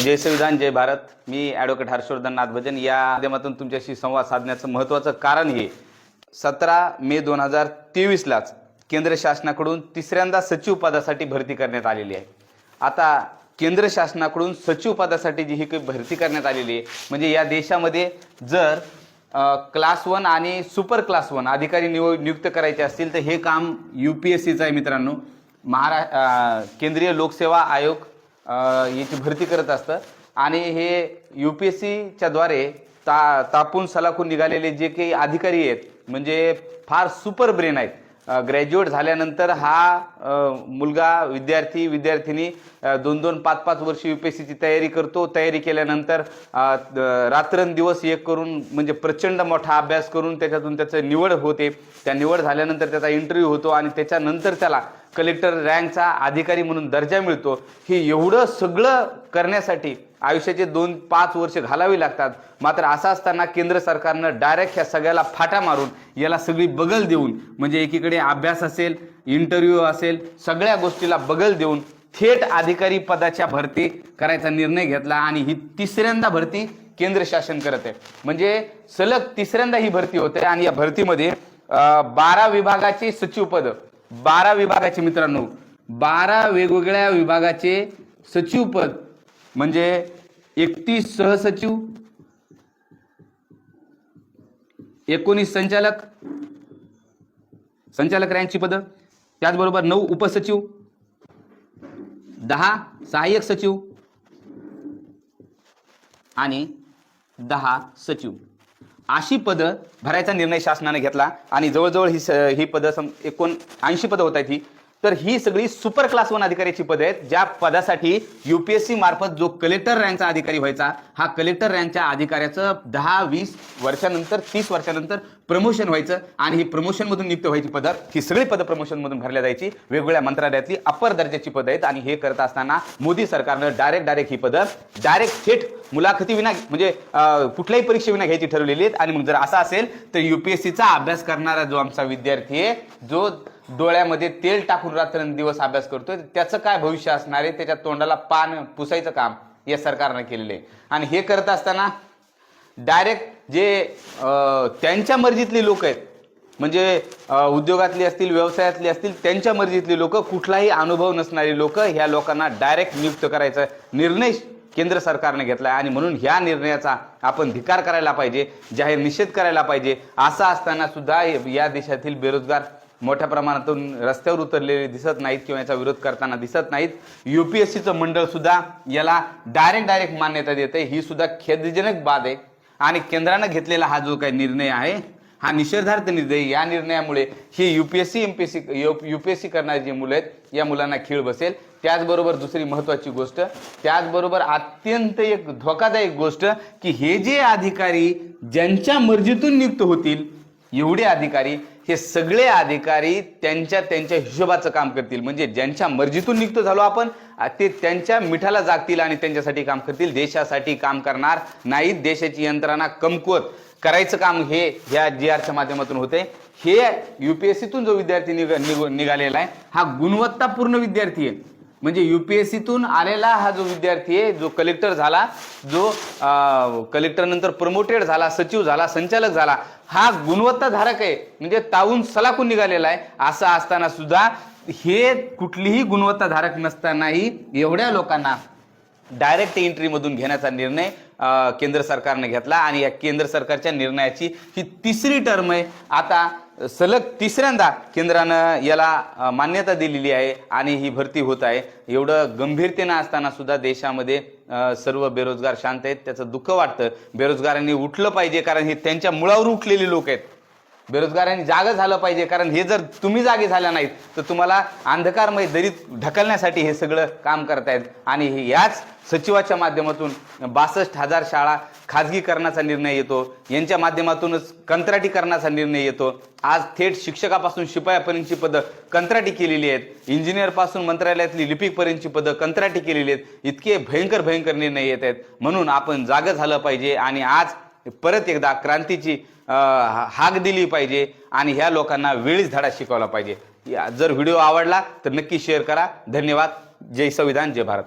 जय संविधान जय भारत। मी ॲडव्होकेट हर्षवर्धन नाथभजन या माध्यमातून तुमच्याशी संवाद साधण्याचं महत्त्वाचं कारण हे 17 मे 2023लाच केंद्र शासनाकडून तिसऱ्यांदा सचिव पदासाठी भरती करण्यात आलेली आहे। आता केंद्र शासनाकडून सचिव पदासाठी जी ही काही भरती करण्यात आलेली आहे म्हणजे या देशामध्ये जर क्लास 1 आणि सुपर क्लास 1 अधिकारी नियुक्त करायचे असतील तर हे काम UPSCचं आहे मित्रांनो। केंद्रीय लोकसेवा आयोग याची भरती करत असतं आणि हे UPSCच्या द्वारे तापून सलाखून निघालेले जे काही अधिकारी आहेत म्हणजे फार सुपर ब्रेन आहेत। ग्रॅज्युएट झाल्यानंतर हा मुलगा विद्यार्थिनी 2-2, 5-5 वर्ष UPSCची तयारी करतो। तयारी केल्यानंतर रात्रंदिवस एक करून म्हणजे प्रचंड मोठा अभ्यास करून त्याच्यातून त्याचं निवड होते। त्या निवड झाल्यानंतर त्याचा इंटरव्ह्यू होतो आणि त्याच्यानंतर त्याला कलेक्टर रँकचा अधिकारी म्हणून दर्जा मिळतो। हे एवढं सगळं करण्यासाठी आयुष्याचे 2-5 वर्ष घालावी लागतात। मात्र असं असताना केंद्र सरकारनं डायरेक्ट ह्या सगळ्याला फाटा मारून याला सगळी बगल देऊन म्हणजे एकीकडे अभ्यास असेल, इंटरव्ह्यू असेल, सगळ्या गोष्टीला बगल देऊन थेट अधिकारी पदाच्या भरती करायचा निर्णय घेतला आणि ही तिसऱ्यांदा भरती केंद्र शासन करत आहे। म्हणजे सलग तिसऱ्यांदा ही भरती होते आणि या भरतीमध्ये 12 विभागाचे सचिव पद, 12 विभागाचे मित्रांनो, 12 वेगवेगळ्या विभागाचे सचिव पद म्हणजे 31 सहसचिव, 19 संचालक रँकची पद, त्याचबरोबर 9 उपसचिव, 10 सहाय्यक सचिव आणि 10 सचिव अशी पदं भरायचा निर्णय शासनाने घेतला आणि जवळजवळ ही पदं 79 पदं होत आहेत ही। तर ही सगळी सुपर क्लास 1 अधिकाऱ्याची पदं आहेत ज्या पदासाठी UPSC मार्फत जो कलेक्टर रँकचा अधिकारी व्हायचा हा कलेक्टर रँकच्या अधिकाऱ्याचं 10-20 वर्षानंतर 30 वर्षानंतर प्रमोशन व्हायचं आणि ही प्रमोशन मधून नियुक्त व्हायची पदं ही सगळी पदं प्रमोशन मधून भरल्या जायची। वेगवेगळ्या मंत्रालयातली अपर दर्जाची पदं आहेत आणि हे करत असताना मोदी सरकारनं डायरेक्ट ही पदं थेट मुलाखतीविना म्हणजे कुठल्याही परीक्षेविना घ्यायची ठरवलेली आहेत। आणि मग जर असं असेल तर UPSCचा अभ्यास करणारा जो आमचा विद्यार्थी आहे जो डोळ्यामध्ये तेल टाकून रात्रंदिवस अभ्यास करतोय त्याचं काय भविष्य असणार आहे त्याच्या तोंडाला पान पुसायचं काम या सरकारने केलेलं आहे। आणि हे करत असताना डायरेक्ट जे त्यांच्या मर्जीतली लोक आहेत म्हणजे उद्योगातली असतील, व्यवसायातली असतील, त्यांच्या मर्जीतली लोक, कुठलाही अनुभव नसणारी लोक ह्या लोकांना डायरेक्ट नियुक्त करायचा निर्णय केंद्र सरकारने घेतला आणि म्हणून ह्या निर्णयाचा आपण धिक्कार करायला पाहिजे, जाहीर निषेध करायला पाहिजे। असं असताना सुद्धा या देशातील बेरोजगार मोठ्या प्रमाणातून रस्त्यावर उतरलेले दिसत नाहीत किंवा याचा विरोध करताना दिसत नाहीत। UPSCचं मंडळ सुद्धा याला डायरेक्ट मान्यता देते। ही सुद्धा खेदजनक बाब आहे आणि केंद्राने घेतलेला हा जो काही निर्णय आहे हा निषेधार्थ निर्णय। या निर्णयामुळे ही UPSC करणारी जी मुलं आहेत या मुलांना खीळ बसेल। त्याचबरोबर दुसरी महत्त्वाची गोष्ट, त्याचबरोबर अत्यंत एक धोकादायक गोष्ट की हे जे अधिकारी ज्यांच्या मर्जीतून नियुक्त होतील एवढे अधिकारी हे सगळे अधिकारी त्यांच्या हिशोबाचं काम करतील। म्हणजे ज्यांच्या मर्जीतून नियुक्त झालो आपण ते त्यांच्या मिठाला जागतील आणि त्यांच्यासाठी काम करतील, देशासाठी काम करणार नाहीत। देशाची यंत्रणा कमकुवत करायचं काम हे ह्या GRच्या माध्यमातून होते। हे UPSCतून जो विद्यार्थी निघालेला आहे हा गुणवत्तापूर्ण विद्यार्थी आहे। म्हणजे UPSCतून आलेला हा जो विद्यार्थी आहे जो कलेक्टर झाला, जो कलेक्टर नंतर प्रमोटेड झाला, सचिव झाला, संचालक झाला, हा गुणवत्ताधारक आहे म्हणजे तावून सलाखून निघालेला आहे। असं असताना सुद्धा हे कुठलीही गुणवत्ताधारक नसतानाही एवढ्या लोकांना डायरेक्ट एंट्री मधून घेण्याचा निर्णय केंद्र सरकारने घेतला आणि या केंद्र सरकारच्या निर्णयाची ही तिसरी टर्म आहे। आता सलग तिसऱ्यांदा केंद्रानं याला मान्यता दिलेली आहे आणि ही भरती होत आहे। एवढं गंभीरतेने असताना सुद्धा देशामध्ये सर्व बेरोजगार शांत आहेत, त्याचं दुःख वाटतं। बेरोजगारांनी उठलं पाहिजे कारण हे त्यांच्या मुळावर उठलेली लोक आहेत। बेरोजगारांनी जागा झालं पाहिजे कारण हे जर तुम्ही जागे झाल्या नाहीत तर तुम्हाला अंधकारमय दरीत ढकलण्यासाठी हे सगळं काम करतायत आणि याच सचिवाच्या माध्यमातून 62,000 शाळा खाजगीकरणाचा निर्णय येतो, यांच्या माध्यमातूनच कंत्राटीकरणाचा निर्णय येतो। आज थेट शिक्षकापासून शिपायापर्यंतची पदं कंत्राटी केलेली आहेत, इंजिनियर पासून मंत्रालयातली लिपिकपर्यंतची पदं कंत्राटी केलेली आहेत। इतके भयंकर निर्णय येत आहेत म्हणून आपण जागं झालं पाहिजे आणि आज परत एकदा क्रांतीची हाक दिली पाहिजे आणि ह्या लोकांना वेळीच धडा शिकवला पाहिजे। जर व्हिडिओ आवडला तर नक्की शेअर करा। धन्यवाद। जय संविधान जय भारत।